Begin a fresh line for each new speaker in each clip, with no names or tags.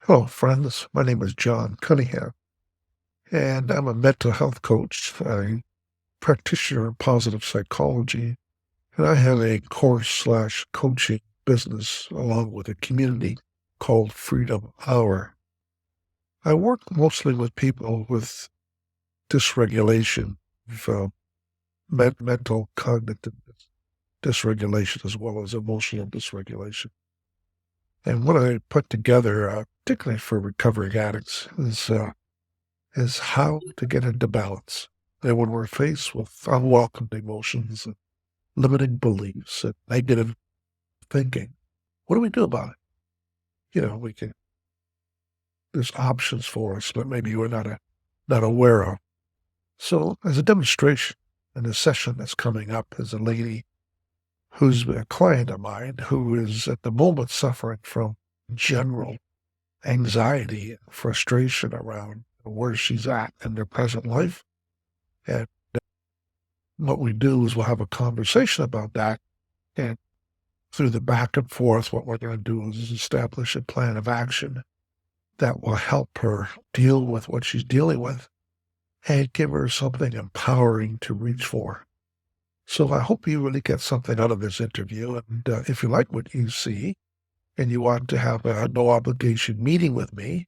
Hello, friends. My name is John Cunningham, and I'm a mental health coach, a practitioner in positive psychology, and I have a course slash coaching business along with a community called Freedom Hour. I work mostly with people with dysregulation, of, mental cognitive dysregulation, as well as emotional dysregulation. And what I put together, particularly for recovering addicts, is how to get into balance. And when we're faced with unwelcome emotions and limiting beliefs and negative thinking, what do we do about it? We can, there's options for us, but maybe we're not aware of. So as a demonstration in a session that's coming up is a lady who's a client of mine who is at the moment suffering from general anxiety and frustration around where she's at in their present life. And what we do is we'll have a conversation about that. And through the back and forth, what we're going to do is establish a plan of action that will help her deal with what she's dealing with and give her something empowering to reach for. So I hope you really get something out of this interview. And if you like what you see and you want to have a no obligation meeting with me,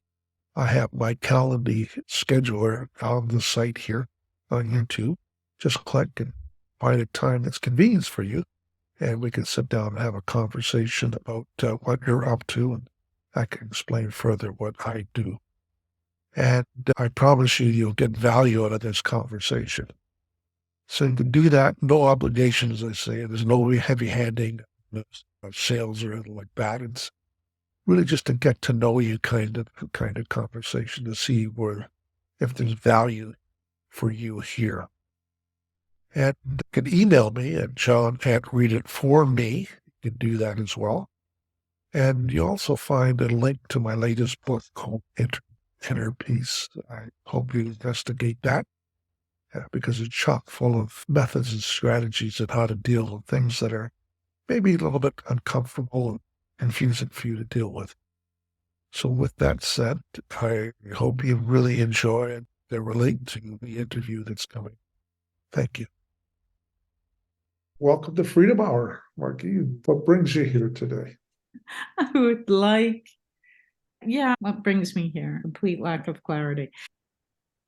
I have my Calendly scheduler on the site here on YouTube. Just click and find a time that's convenient for you, and we can sit down and have a conversation about what you're up to, and I can explain further what I do. And I promise you'll get value out of this conversation. So you can do that, no obligation, as I say. There's no heavy handing, no sales or anything like that. It's really just to get to know you kind of conversation to see where if there's value for you here. And you can email me at john@readitforme. You can do that as well. And you also find a link to my latest book called Inner Peace. I hope you investigate that because it's chock full of methods and strategies on how to deal with things that are maybe a little bit uncomfortable and confusing for you to deal with. So with that said, I hope you really enjoy and relate to the interview that's coming. Thank you. Welcome to Freedom Hour, Marky. What brings you here today?
I would what brings me here? Complete lack of clarity.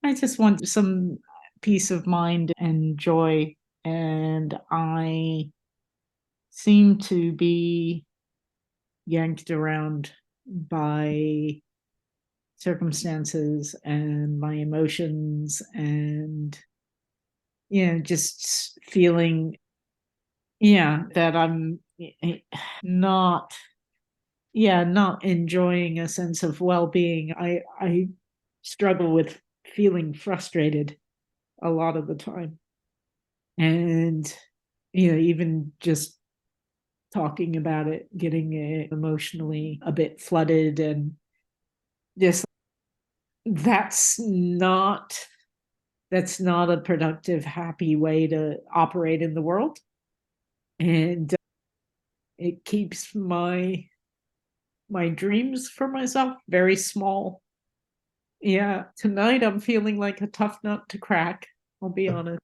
I just want some peace of mind and joy. And I seem to be yanked around by circumstances and my emotions and, just feeling, that I'm not not enjoying a sense of well-being. I struggle with feeling frustrated a lot of the time. And even just talking about it, getting emotionally a bit flooded, and just that's not that's not a productive, happy way to operate in the world. And it keeps my dreams for myself very small. Yeah, tonight I'm feeling like a tough nut to crack, I'll be honest.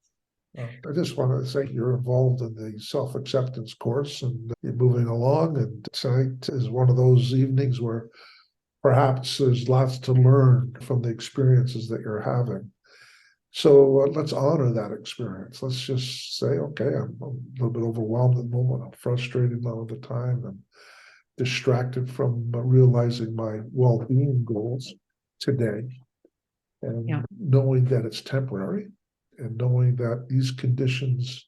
I just want to say you're involved in the self-acceptance course and you're moving along. And tonight is one of those evenings where perhaps there's lots to learn from the experiences that you're having. So let's honor that experience. Let's just say, okay, I'm a little bit overwhelmed at the moment. I'm frustrated a lot of the time. I'm distracted from realizing my well-being goals today. And
Yeah.
knowing that it's temporary and knowing that these conditions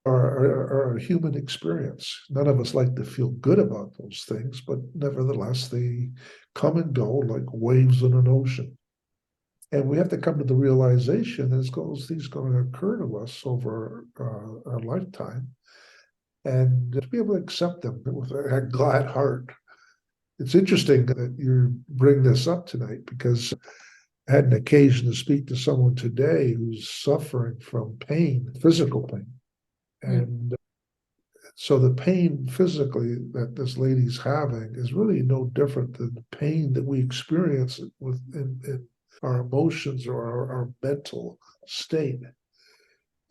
are a human experience. None of us like to feel good about those things, but nevertheless, they come and go like waves in an ocean. And we have to come to the realization that these going to occur to us over our lifetime and to be able to accept them with a glad heart. It's interesting that you bring this up tonight because I had an occasion to speak to someone today who's suffering from pain, physical pain.
Mm.
And So the pain physically that this lady's having is really no different than the pain that we experience in our emotions or our mental state.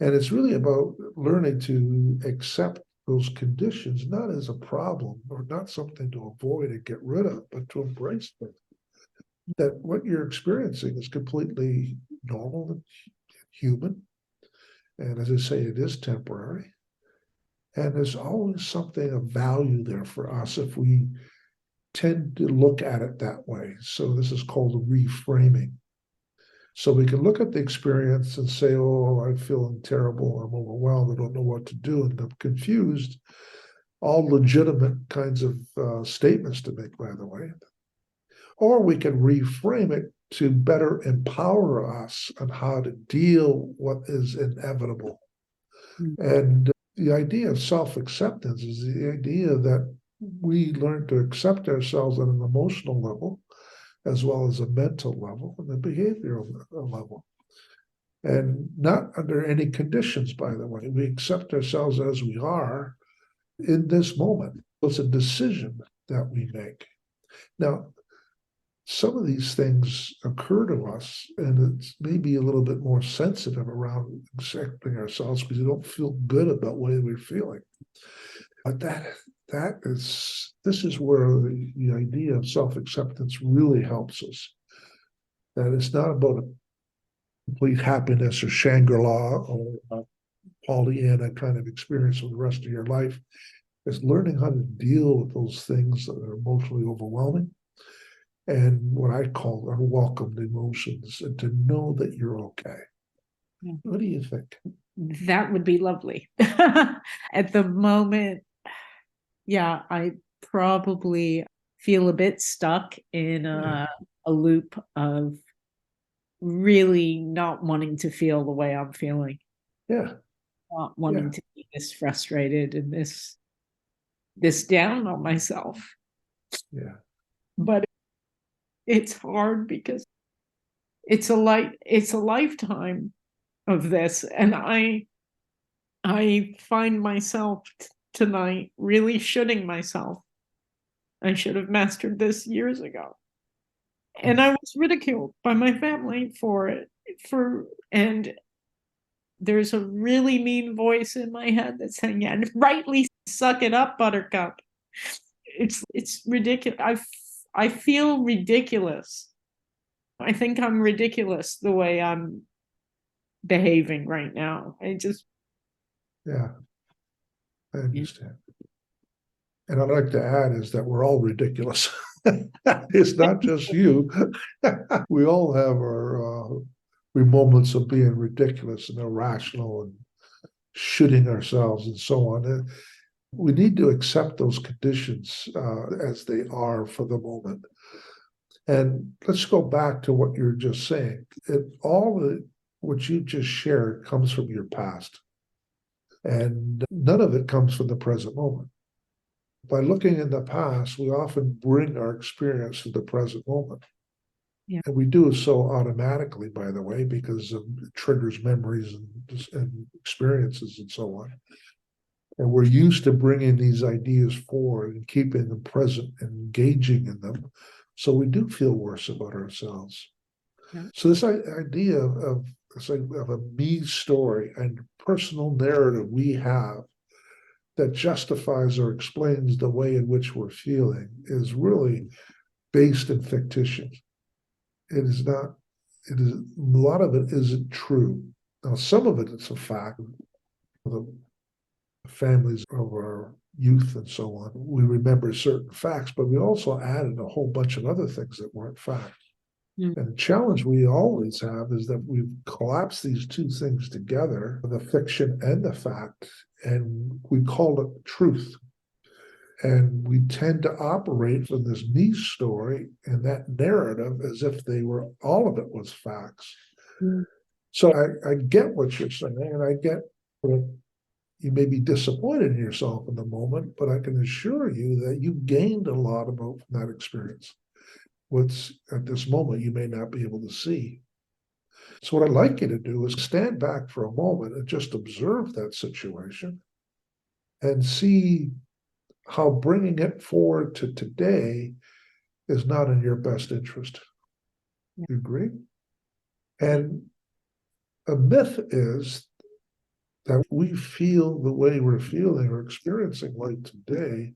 And it's really about learning to accept those conditions, not as a problem or not something to avoid and get rid of, but to embrace them. That what you're experiencing is completely normal and human. And as I say, it is temporary. And there's always something of value there for us if we tend to look at it that way. So this is called reframing. So we can look at the experience and say, oh, I'm feeling terrible, I'm overwhelmed, I don't know what to do, and I'm confused. All legitimate kinds of statements to make, by the way. Or we can reframe it to better empower us on how to deal what is inevitable. And the idea of self-acceptance is the idea that we learn to accept ourselves on an emotional level, as well as a mental level and a behavioral level. And not under any conditions, by the way. We accept ourselves as we are in this moment. It's a decision that we make. Now, some of these things occur to us, and it's maybe a little bit more sensitive around accepting ourselves because we don't feel good about the way we're feeling. But this is where the idea of self-acceptance really helps us. That it's not about a complete happiness or Shangri-La or a Pollyanna kind of experience for the rest of your life. It's learning how to deal with those things that are emotionally overwhelming and what I call unwelcomed emotions, and to know that you're okay.
Yeah.
What do you think?
That would be lovely. At the moment, yeah, I probably feel a bit stuck in a loop of really not wanting to feel the way I'm feeling,
Yeah,
not wanting to be this frustrated and this down on myself.
yeah.
But it's hard because it's a lifetime of this, and I find myself tonight really shooting myself. I should have mastered this years ago. And I was ridiculed by my family for it. And there's a really mean voice in my head that's saying, yeah, and rightly suck it up, buttercup. It's ridiculous. I feel ridiculous. I think I'm ridiculous the way I'm behaving right now.
Yeah, I understand. And I'd like to add is that we're all ridiculous. It's not just you. We all have our moments of being ridiculous and irrational and shooting ourselves and so on. And we need to accept those conditions as they are for the moment. And let's go back to what you're just saying. What you just shared comes from your past, and none of it comes from the present moment. By looking in the past, we often bring our experience to the present moment.
Yeah.
And we do so automatically, by the way, because it triggers memories and experiences and so on. And we're used to bringing these ideas forward and keeping them present and engaging in them. So we do feel worse about ourselves.
Yeah.
So this idea of a me story and personal narrative we have that justifies or explains the way in which we're feeling is really based in fictitious. It is not, it is, a lot of it isn't true. Now, some of it is a fact. The families of our youth and so on, we remember certain facts, but we also added a whole bunch of other things that weren't facts. And the challenge we always have is that we've collapsed these two things together, the fiction and the fact, and we call it truth. And we tend to operate from this me story and that narrative as if all of it was facts. So I get what you're saying, and I get that you may be disappointed in yourself in the moment, but I can assure you that you gained a lot about from that experience. What's at this moment you may not be able to see. So what I'd like you to do is stand back for a moment and just observe that situation and see how bringing it forward to today is not in your best interest. You agree? And a myth is that we feel the way we're feeling or experiencing life today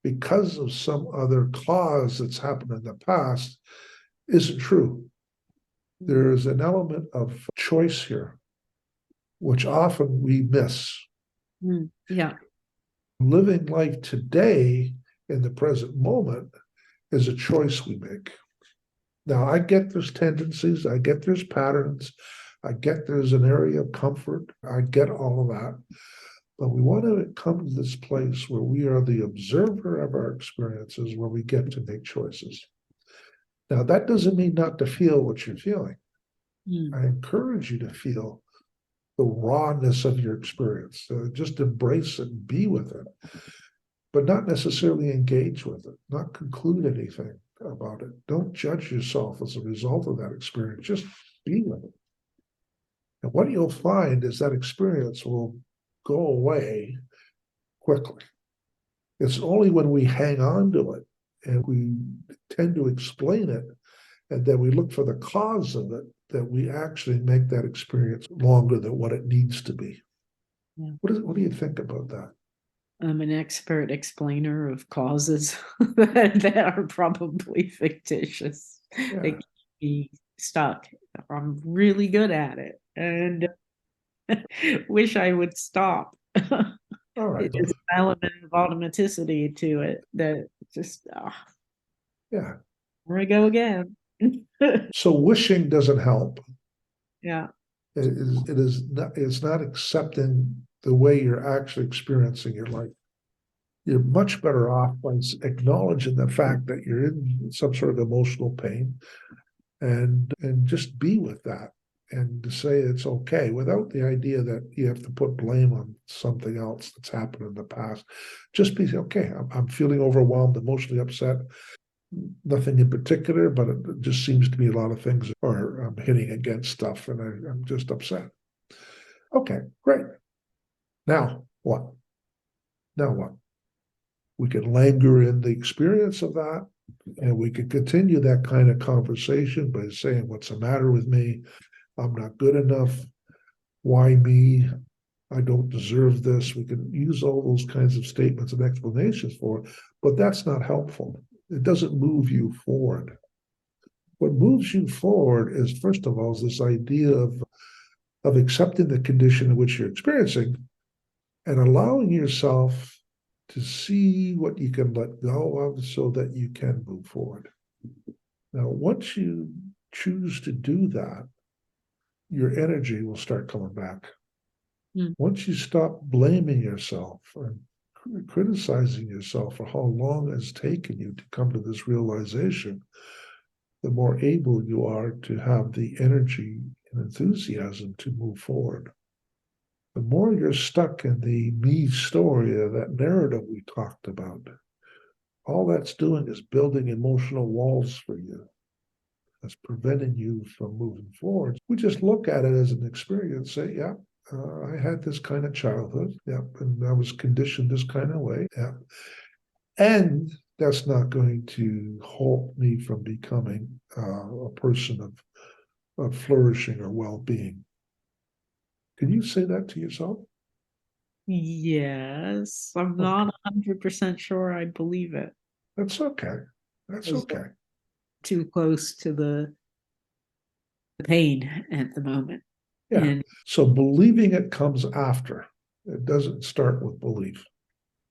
because of some other cause that's happened in the past isn't true. There is an element of choice here, which often we miss.
Yeah.
Living life today in the present moment is a choice we make. Now, I get there's tendencies, I get there's patterns, I get there's an area of comfort, I get all of that. But we want to come to this place where we are the observer of our experiences, where we get to make choices. Now, that doesn't mean not to feel what you're feeling. I encourage you to feel the rawness of your experience. Just embrace it and be with it, but not necessarily engage with it, not conclude anything about it. Don't judge yourself as a result of that experience. Just be with it. And what you'll find is that experience will go away quickly. It's only when we hang on to it and we tend to explain it and then we look for the cause of it that we actually make that experience longer than what it needs to be.
Yeah.
What do you think about that?
I'm an expert explainer of causes that are probably fictitious.
Yeah.
They keep me stuck. I'm really good at it and wish I would stop.
All right.
There's an element of automaticity to it that just,
Yeah.
here I go again.
So wishing doesn't help.
Yeah.
It's not accepting the way you're actually experiencing your life. You're much better off by acknowledging the fact that you're in some sort of emotional pain and just be with that and to say it's okay without the idea that you have to put blame on something else that's happened in the past. Just be okay. I'm feeling overwhelmed, emotionally upset. Nothing in particular, but it just seems to be a lot of things are hitting against stuff, and I'm just upset. Okay, great. Now what? Now what? We can linger in the experience of that, and we can continue that kind of conversation by saying, "What's the matter with me? I'm not good enough. Why me? I don't deserve this." We can use all those kinds of statements and explanations for it, but that's not helpful. It doesn't move you forward. What moves you forward is, first of all, is this idea of accepting the condition in which you're experiencing and allowing yourself to see what you can let go of so that you can move forward. Now, once you choose to do that, your energy will start coming back. Once you stop blaming yourself and criticizing yourself for how long it's taken you to come to this realization, the more able you are to have the energy and enthusiasm to move forward. The more you're stuck in the me story, that narrative we talked about, all that's doing is building emotional walls for you. That's preventing you from moving forward. We just look at it as an experience, say, yeah, I had this kind of childhood, yeah, and I was conditioned this kind of way, yeah. And that's not going to halt me from becoming a person of flourishing or well-being. Can you say that to yourself?
Yes, I'm
Okay.
not 100% sure I believe it.
That's okay. That's okay.
Too close to the pain at the moment.
Yeah.
And
So believing it comes after. It doesn't start with belief.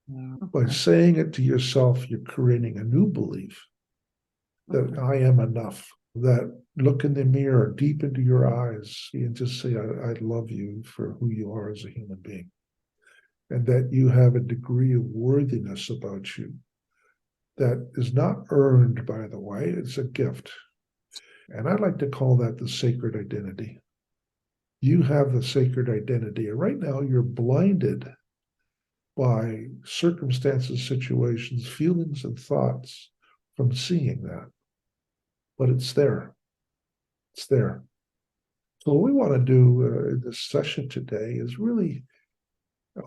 By saying it to yourself, you're creating a new belief that I am enough. That look in the mirror, deep into your eyes, and just say, I love you for who you are as a human being. And that you have a degree of worthiness about you that is not earned, by the way, it's a gift. And I like to call that the sacred identity. You have the sacred identity. And right now, you're blinded by circumstances, situations, feelings, and thoughts from seeing that. But it's there. It's there. So, what we want to do in this session today is really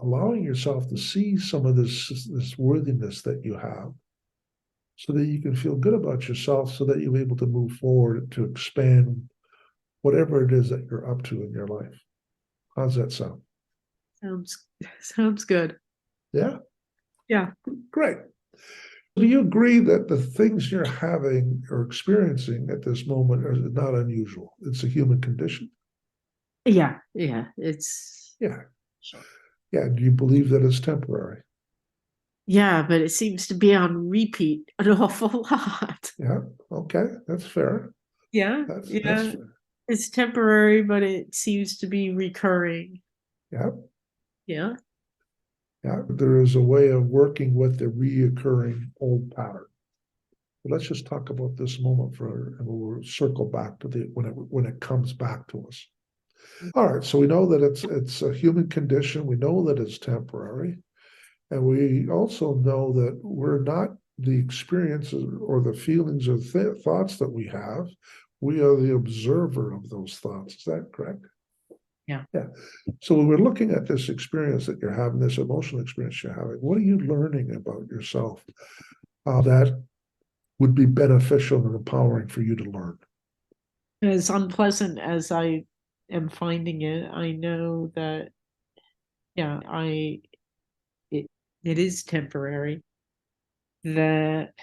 allowing yourself to see some of this worthiness that you have so that you can feel good about yourself so that you're able to move forward to expand whatever it is that you're up to in your life. How's that sound?
Sounds good.
Yeah,
Yeah.
great. Do you agree that the things you're having or experiencing at this moment are not unusual? It's a human condition.
Yeah. Yeah. It's
Yeah. Yeah. Do you believe that it's temporary?
yeah, but it seems to be on repeat an awful lot.
Yeah. Okay. That's fair.
Yeah.
That's
Yeah.
fair.
It's temporary, but it seems to be recurring.
Yeah.
Yeah.
Yeah. There is a way of working with the reoccurring old pattern. But let's just talk about this moment and we'll circle back to the when it comes back to us. All right. So we know that it's a human condition. We know that it's temporary. And we also know that we're not the experiences or the feelings or thoughts that we have. We are the observer of those thoughts. Is that correct?
Yeah.
Yeah. So when we're looking at this experience that you're having, this emotional experience you're having, what are you learning about yourself that would be beneficial and empowering for you to learn?
As unpleasant as I am finding it, I know that yeah, it it is temporary, that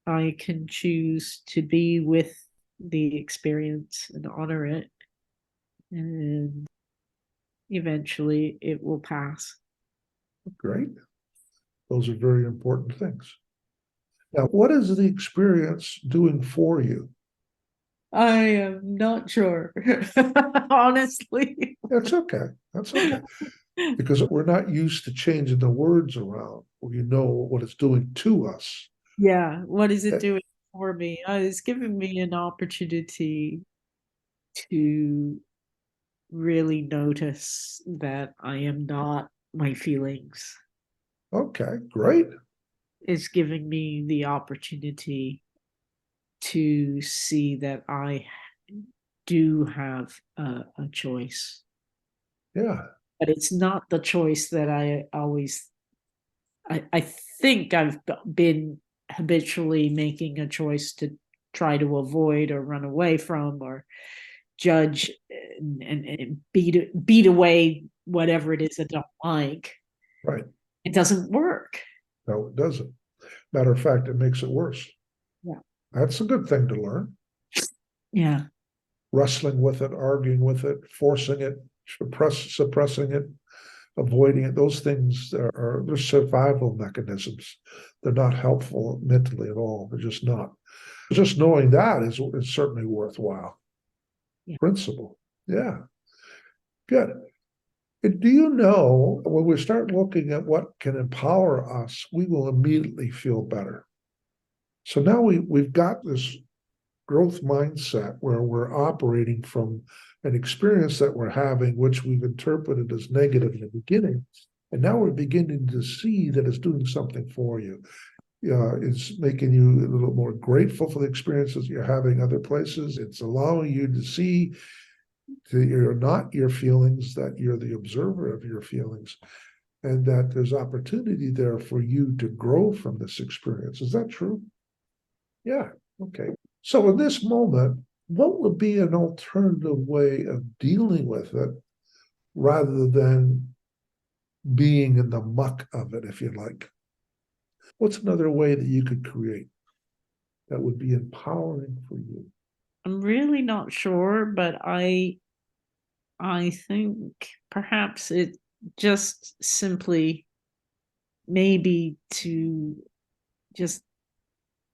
I can choose to be with the experience and honor it, and eventually it will pass.
Great. Those are very important things. Now, what is the experience doing for you?
I am not sure, honestly.
That's okay. That's okay. Because we're not used to changing the words around where you know what it's doing to us.
Yeah, what is it
Eh,
doing for me? It's giving me an opportunity to really notice that I am not my feelings.
Okay, great.
It's giving me the opportunity to see that I do have a choice,
Yeah,
but it's not the choice that I always. I think I've been habitually making a choice to try to avoid or run away from or judge and beat away whatever it is I don't like.
right.
It doesn't work.
No, it doesn't. Matter of fact, it makes it worse.
Yeah.
That's a good thing to learn.
Yeah.
Wrestling with it, arguing with it, forcing it, suppressing it, avoiding it. Those things they're survival mechanisms. They're not helpful mentally at all. They're just not. Just knowing that is certainly worthwhile.
Yeah.
Principle. Yeah, good. Do you know when we start looking at what can empower us, we will immediately feel better. So now we've got this growth mindset where we're operating from an experience that we're having, which we've interpreted as negative in the beginning. And now we're beginning to see that it's doing something for you. It's making you a little more grateful for the experiences you're having other places. It's allowing you to see that you're not your feelings, that you're the observer of your feelings, and that there's opportunity there for you to grow from this experience. Is that true? Yeah. Okay. So in this moment, what would be an alternative way of dealing with it rather than being in the muck of it, if you like? What's another way that you could create that would be empowering for you?
I'm really not sure, but I think perhaps it just simply maybe to just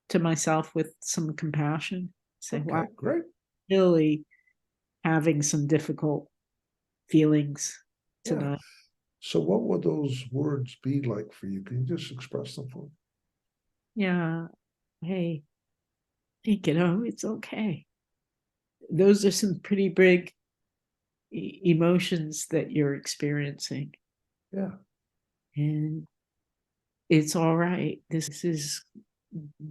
to myself with some compassion say, wow,
Okay, great.
really having some difficult feelings
Yeah.
tonight.
So what would those words be like for you? Can you just express them for me?
Yeah. Hey, it's okay. Those are some pretty big emotions that you're experiencing.
Yeah.
And it's all right. This is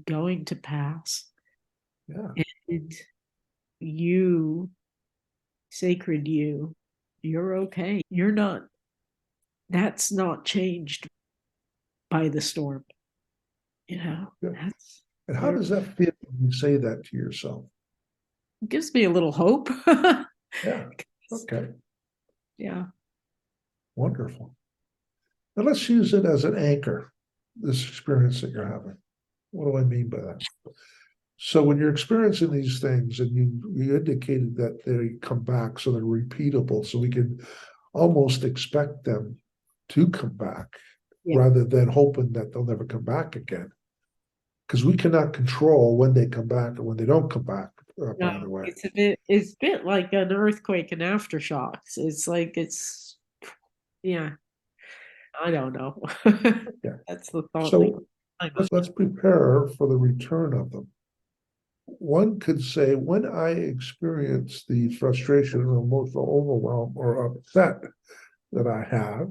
going to pass.
Yeah.
And you, sacred you're okay. You're not that's not changed by the storm.
Yeah.
That's
And how
very,
does that feel when you say that to yourself?
gives me a little hope.
Yeah. Okay.
Yeah.
Wonderful. Now let's use it as an anchor, this experience that you're having. What do I mean by that? So when you're experiencing these things and you indicated that they come back, so they're repeatable, so we can almost expect them to come back
Yeah.
rather than hoping that they'll never come back again. Because we cannot control when they come back or when they don't come back,
No,
by the way.
it's a bit like an earthquake and aftershocks. It's like yeah, I don't know.
Yeah.
That's the thought that
So
my mind.
let's prepare for the return of them. One could say, when I experience the frustration or emotional overwhelm or upset that I have,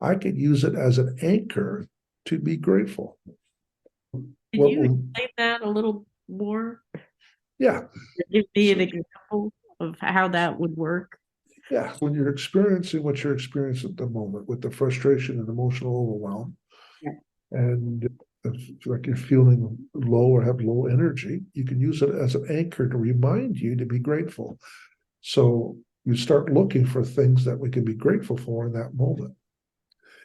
I could use it as an anchor to be grateful.
Can
What
you
will,
explain that a little more?
yeah.
Give me an
So,
example of how that would work.
yeah, when you're experiencing what you're experiencing at the moment with the frustration and emotional overwhelm,
Yeah.
and like you're feeling low or have low energy, you can use it as an anchor to remind you to be grateful. So you start looking for things that we can be grateful for in that moment.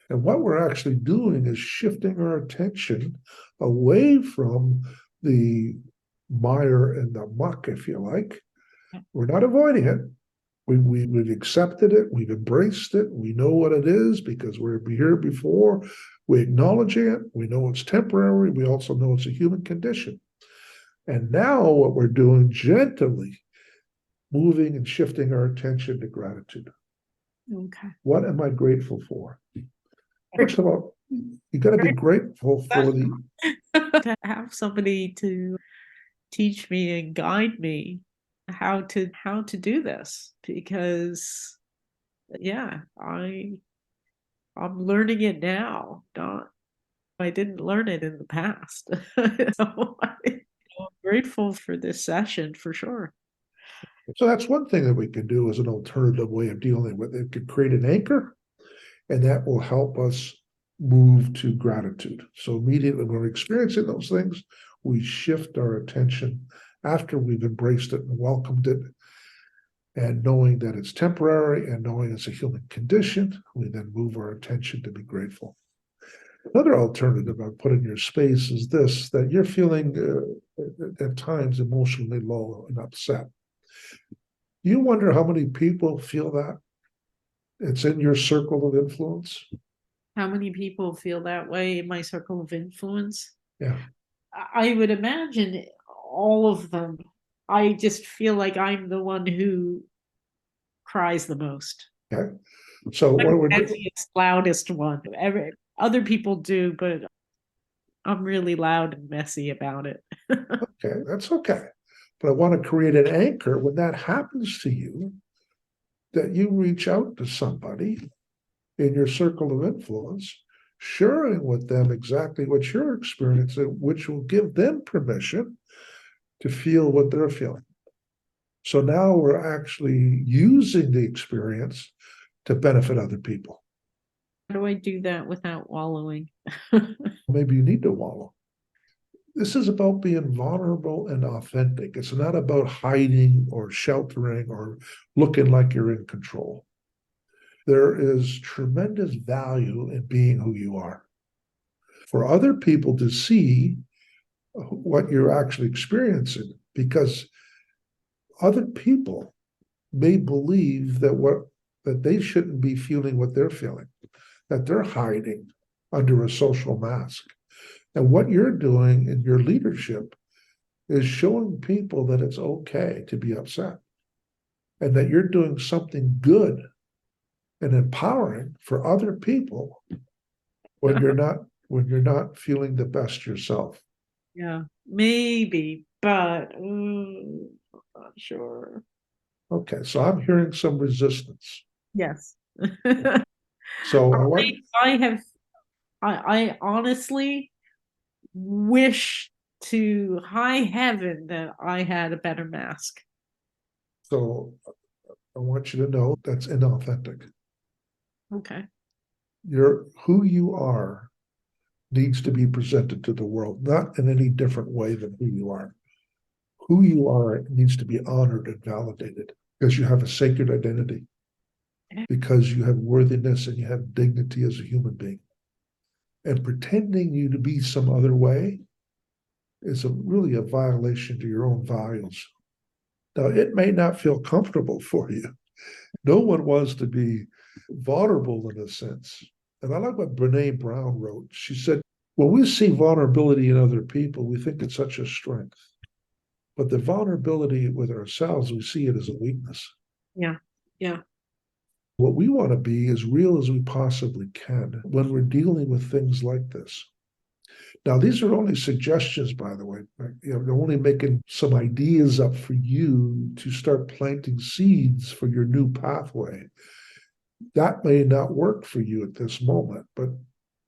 And what we're actually doing is shifting our attention away from the mire and the muck, if you like. We're not avoiding it. We've accepted it. We've embraced it. We know what it is because we're here before. We acknowledge it. We know it's temporary. We also know it's a human condition. And now what we're doing gently, moving and shifting our attention to gratitude.
Okay.
What am I grateful for? First of all, you got to be grateful for the,
To have somebody to teach me and guide me how to do this, because yeah, I'm learning it now. Not I didn't learn it in the past. So I'm grateful for this session for sure.
so that's one thing that we can do as an alternative way of dealing with it. It could create an anchor, and that will help us move to gratitude. So immediately when we're experiencing those things, we shift our attention after we've embraced it and welcomed it, and knowing that it's temporary and knowing it's a human condition, we then move our attention to be grateful. Another alternative I put in your space is this: that you're feeling at times emotionally low and upset. You wonder how many people feel that? It's in your circle of influence.
How many people feel that way in my circle of influence?
Yeah.
I would imagine all of them. I just feel like I'm the one who cries the most.
Okay. So
I'm
what we're
the
doing,
messiest, loudest one. Other people do, but I'm really loud and messy about it.
okay, that's okay. But I want to create an anchor when that happens to you, that you reach out to somebody in your circle of influence, sharing with them exactly what you're experiencing, which will give them permission to feel what they're feeling. So now we're actually using the experience to benefit other people.
How do I do that without wallowing?
Maybe you need to wallow. This is about being vulnerable and authentic. It's not about hiding or sheltering or looking like you're in control. There is tremendous value in being who you are. For other people to see what you're actually experiencing, because other people may believe that they shouldn't be feeling what they're feeling, that they're hiding under a social mask. And what you're doing in your leadership is showing people that it's okay to be upset and that you're doing something good and empowering for other people when you're not feeling the best yourself.
Yeah, maybe, but I'm not sure.
Okay, so I'm hearing some resistance.
Yes.
So I want
I have I honestly wish to high heaven that I had a better mask.
so I want you to know that's inauthentic.
Okay.
Who you are needs to be presented to the world, not in any different way than who you are. Who you are needs to be honored and validated because you have a sacred identity, because you have worthiness and you have dignity as a human being. And pretending you to be some other way is really a violation to your own values. Now, it may not feel comfortable for you. No one wants to be vulnerable in a sense. And I like what Brene Brown wrote. She said, when we see vulnerability in other people, we think it's such a strength. But the vulnerability with ourselves, we see it as a weakness.
Yeah. Yeah.
What we want to be as real as we possibly can when we're dealing with things like this. Now, these are only suggestions, by the way. They're only making some ideas up for you to start planting seeds for your new pathway. That may not work for you at this moment, but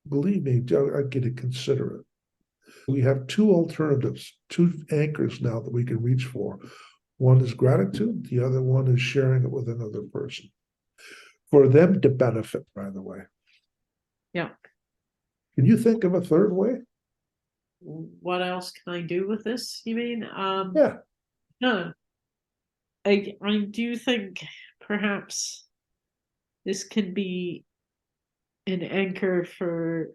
believe me, I'd get to consider it. We have two alternatives, two anchors now that we can reach for. One is gratitude, the other one is sharing it with another person for them to benefit, by the way.
Yeah.
Can you think of a third way?
What else can I do with this, you mean?
Yeah.
No. I do think perhaps this could be an anchor for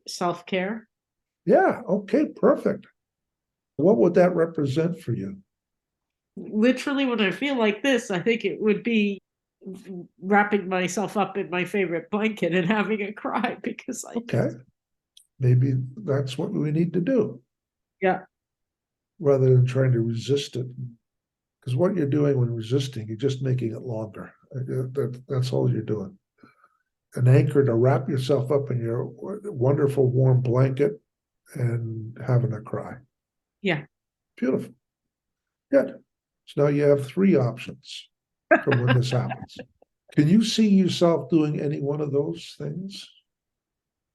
self-care.
Yeah. Okay. Perfect. What would that represent for you?
Literally, when I feel like this, I think it would be wrapping myself up in my favorite blanket and having a cry because I
Okay.
just,
Maybe that's what we need to do
yeah.
rather than trying to resist it. Because what you're doing when resisting, you're just making it longer. That's all you're doing. An anchor to wrap yourself up in your wonderful warm blanket and having a cry.
Yeah.
Beautiful. Good. So now you have three options from when this happens. Can you see yourself doing any one of those things?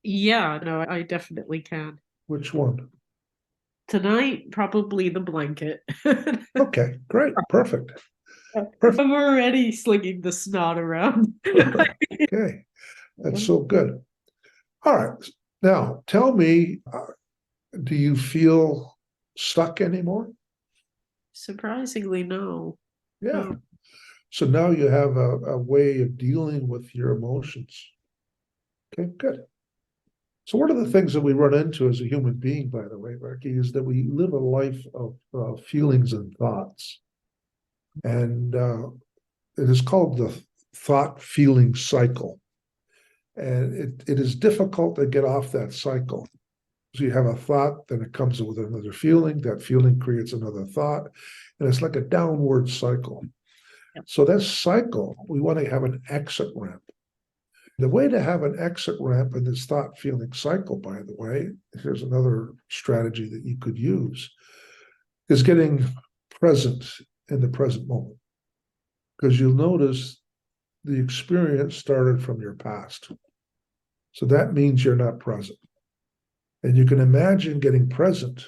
Yeah, no, I definitely can.
Which one?
Tonight, probably the blanket.
Okay, great. Perfect. Perfect.
I'm already slinging the snot around.
Okay, that's so good. All right. Now, tell me, do you feel stuck anymore?
Surprisingly, no.
Yeah.
No.
So now you have a way of dealing with your emotions. Okay, good. So one of the things that we run into as a human being, by the way, Becky, is that we live a life of feelings and thoughts. And it is called the thought feeling cycle. And it is difficult to get off that cycle. So you have a thought, then it comes with another feeling. That feeling creates another thought. And it's like a downward cycle.
Yep.
So that cycle, we want to have an exit ramp. The way to have an exit ramp in this thought feeling cycle, by the way, here's another strategy that you could use, is getting present in the present moment. Because you'll notice the experience started from your past. So that means you're not present. And you can imagine getting present,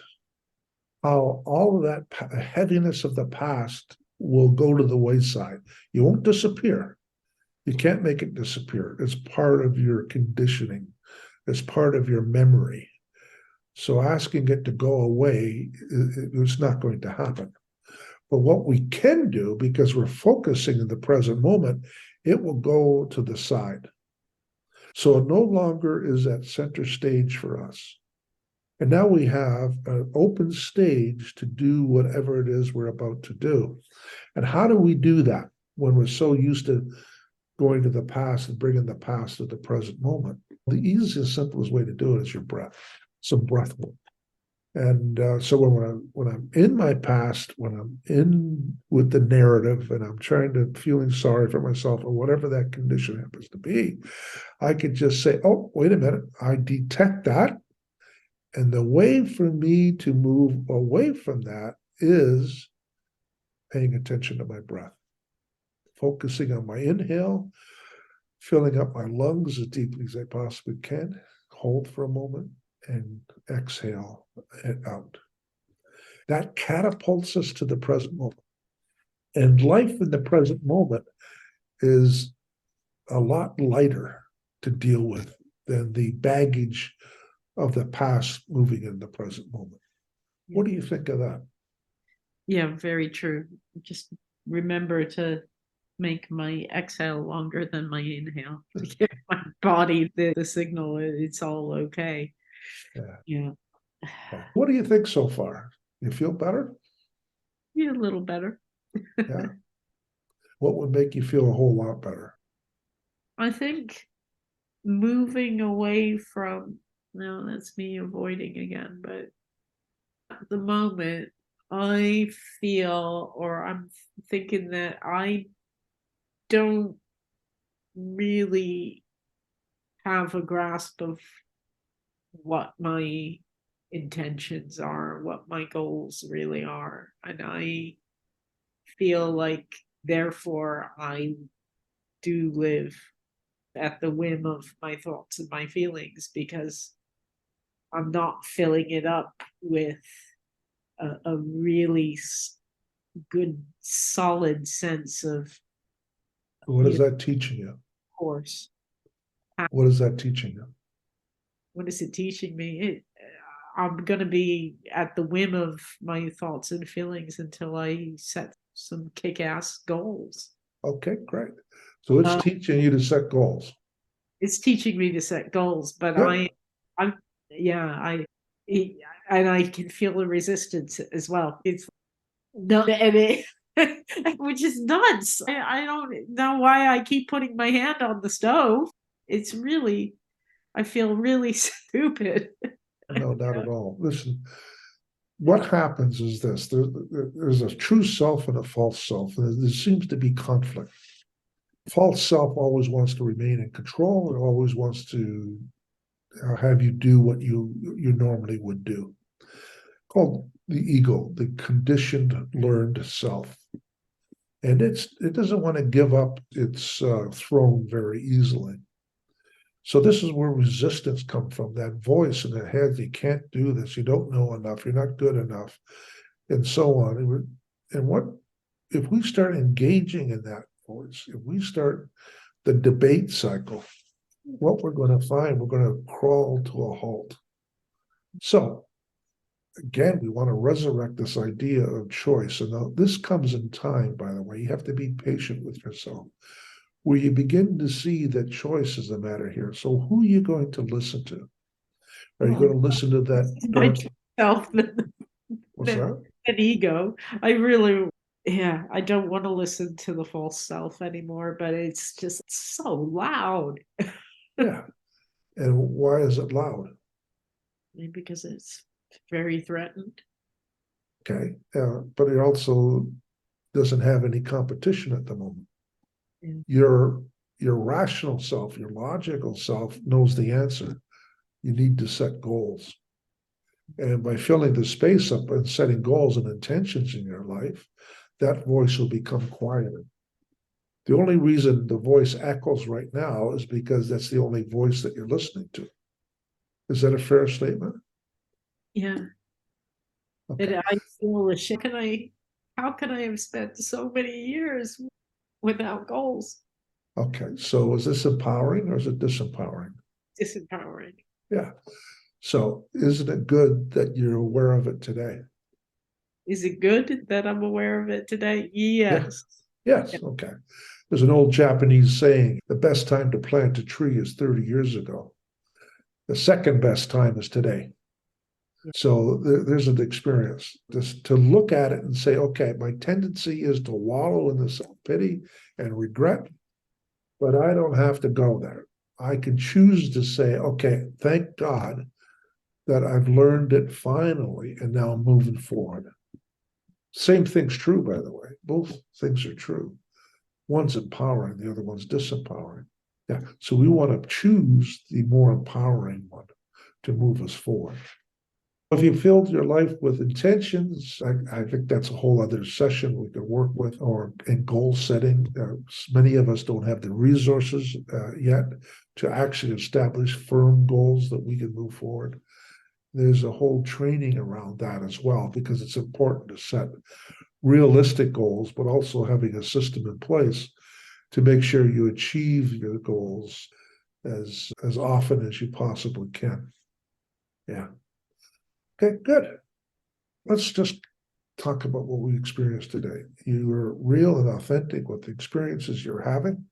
how all of that heaviness of the past will go to the wayside. You won't disappear. You can't make it disappear. It's part of your conditioning, it's part of your memory. So asking it to go away, it's not going to happen. But what we can do, because we're focusing in the present moment, it will go to the side. So it no longer is at center stage for us. And now we have an open stage to do whatever it is we're about to do. And how do we do that when we're so used to going to the past and bringing the past to the present moment? The easiest, simplest way to do it is your breath, some breath work. And so when I'm in my past, when I'm in with the narrative and I'm trying to feeling sorry for myself or whatever that condition happens to be, I could just say, oh, wait a minute, I detect that. And the way for me to move away from that is paying attention to my breath, focusing on my inhale, filling up my lungs as deeply as I possibly can, hold for a moment, and exhale it out. That catapults us to the present moment. And life in the present moment is a lot lighter to deal with than the baggage of the past moving in the present moment. What do you think of that?
Yeah, very true. Just remember to make my exhale longer than my inhale to give my body the signal it's all okay.
Yeah.
Yeah.
Yeah. What do you think so far? You feel better?
Yeah, a little better.
Yeah. What would make you feel a whole lot better?
I think moving away from, no, that's me avoiding again, but at the moment, I feel, or I'm thinking that I don't really have a grasp of what my intentions are, what my goals really are. And I feel like, therefore, I do live at the whim of my thoughts and my feelings because I'm not filling it up with a really good, solid sense of,
What is that teaching you?
course.
What is that teaching you?
What is it teaching me? I'm going to be at the whim of my thoughts and feelings until I set some kick ass goals.
Okay, great. So it's
Uh,
teaching you to set goals.
it's teaching me to set goals, but
Good.
I'm, yeah, and I can feel the resistance as well. It's no, and it, which is nuts. I don't know why I keep putting my hand on the stove. It's really, I feel really stupid.
No, not at all. Listen, what happens is this: there's a true self and a false self, and there seems to be conflict. False self always wants to remain in control. It always wants to have you do what you normally would do. Called the ego, the conditioned learned self, and it doesn't want to give up its throne very easily. So this is where resistance comes from, that voice in the head, you can't do this, you don't know enough, you're not good enough, and so on. And what if we start engaging in that voice, if we start the debate cycle, what we're going to find, we're going to crawl to a halt. So again, we want to resurrect this idea of choice. And now this comes in time, by the way. You have to be patient with yourself, where you begin to see that choice is the matter here. So who are you going to listen to? Are you going
Well,
to listen to that
my
dark?
self
What's that?
an ego. I really, yeah, I don't want to listen to the false self anymore, but it's just so loud.
Yeah. And why is it loud?
Because it's very threatened.
Okay. But it also doesn't have any competition at the moment.
Yeah.
Your your rational self, your logical self knows the answer. You need to set goals. And by filling the space up and setting goals and intentions in your life, that voice will become quieter. The only reason the voice echoes right now is because that's the only voice that you're listening to. Is that a fair statement?
Yeah. And
Okay.
I feel ashamed. How can I have spent so many years without goals?
Okay. So is this empowering or is it disempowering?
Disempowering.
Yeah. So isn't it good that you're aware of it today?
Is it good that I'm aware of it today?
Yeah.
Yes.
Yes. Okay. There's an old Japanese saying, the best time to plant a tree is 30 years ago. The second best time is today. So there's an experience just to look at it and say, okay, my tendency is to wallow in the self-pity and regret, but I don't have to go there. I can choose to say, okay, thank God that I've learned it finally, and now I'm moving forward. Same thing's true, by the way. Both things are true. One's empowering, the other one's disempowering. Yeah. So we want to choose the more empowering one to move us forward. If you filled your life with intentions, I think that's a whole other session we could work with, or in goal setting. Many of us don't have the resources yet to actually establish firm goals that we can move forward. There's a whole training around that as well, because it's important to set realistic goals, but also having a system in place to make sure you achieve your goals as often as you possibly can. Yeah. Okay, good. Let's just talk about what we experienced today. You are real and authentic with the experiences you're having.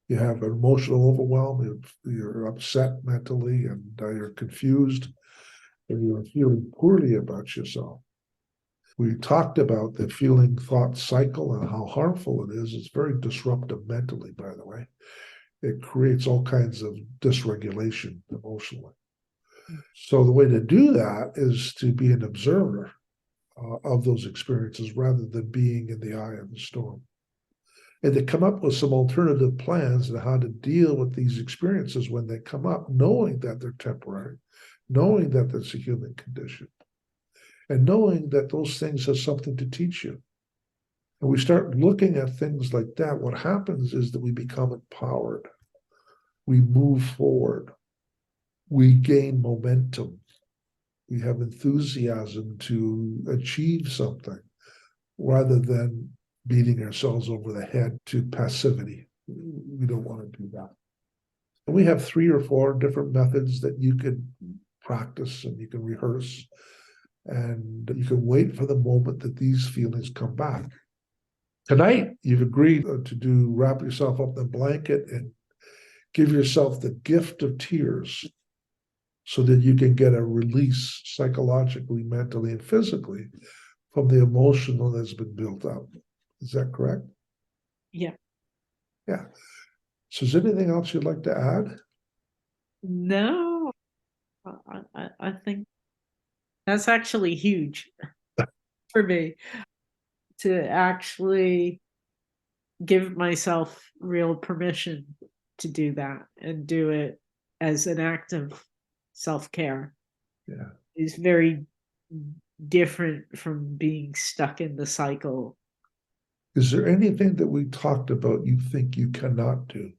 You have an emotional overwhelm, you're upset mentally, and you're confused, and you're feeling poorly about yourself. We talked about the feeling thought cycle and how harmful it is. It's very disruptive mentally, by the way. It creates all kinds of dysregulation emotionally. So the way to do that is to be an observer of those experiences rather than being in the eye of the storm. And to come up with some alternative plans on how to deal with these experiences when they come up, knowing that they're temporary, knowing that that's a human condition, and knowing that those things have something to teach you. And we start looking at things like that, what happens is that we become empowered. We move forward. We gain momentum. We have enthusiasm to achieve something rather than beating ourselves over the head to passivity. We don't want to do that. And we have 3 or 4 different methods that you can practice and you can rehearse, and you can wait for the moment that these feelings come back. Tonight, you've agreed to wrap yourself up in a blanket and give yourself the gift of tears so that you can get a release psychologically, mentally, and physically from the emotional that's been built up. Is that correct?
Yeah.
Yeah. So is there anything else you'd like to add?
No, I think that's actually huge for me to actually give myself real permission to do that and do it as an act of self-care
Yeah.
is very different from being stuck in the cycle.
Is there anything that we talked about you think you cannot do?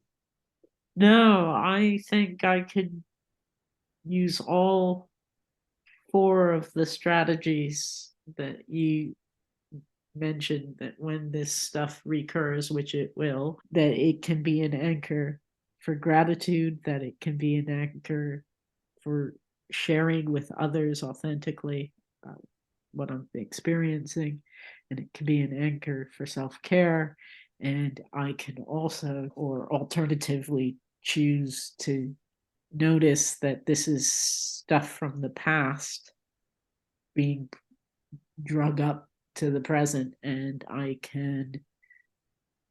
No, I think I could use all 4 of the strategies that you mentioned, that when this stuff recurs, which it will, that it can be an anchor for gratitude, that it can be an anchor for sharing with others authentically what I'm experiencing, and it can be an anchor for self care. And I can also, or alternatively, choose to notice that this is stuff from the past being drug up to the present, and I can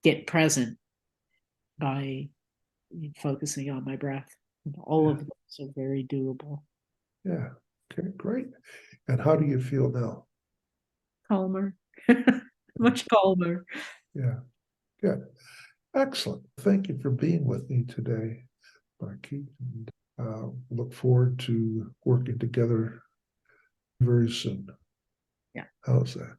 get present by focusing on my breath. And all
Yeah.
of those are very doable.
Yeah. Okay, great. And how do you feel now?
Calmer, much calmer.
Yeah. Good. Excellent. Thank you for being with me today, Marquis. And look forward to working together very soon.
Yeah.
How's that?